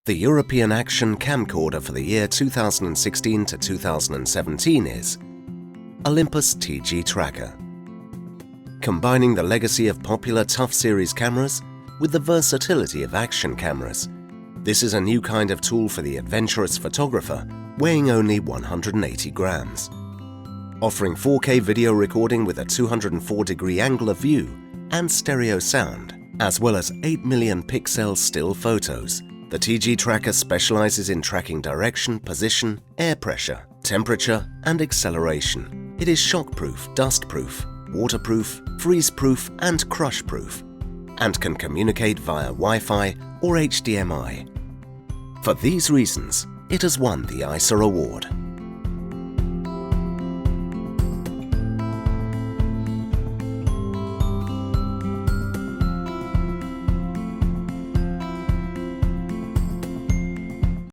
The European Action Camcorder for the year 2016 to 2017 is Olympus TG Tracker. Combining the legacy of popular TUF series cameras with the versatility of action cameras, this is a new kind of tool for the adventurous photographer, weighing only 180 grams. Offering 4K video recording with a 204-degree angle of view and stereo sound, as well as 8 million pixel still photos, the TG Tracker specializes in tracking direction, position, air pressure, temperature, and acceleration. It is shockproof, dustproof, waterproof, freeze-proof, and crush-proof, and can communicate via Wi-Fi or HDMI. For these reasons, it has won the EISA Award.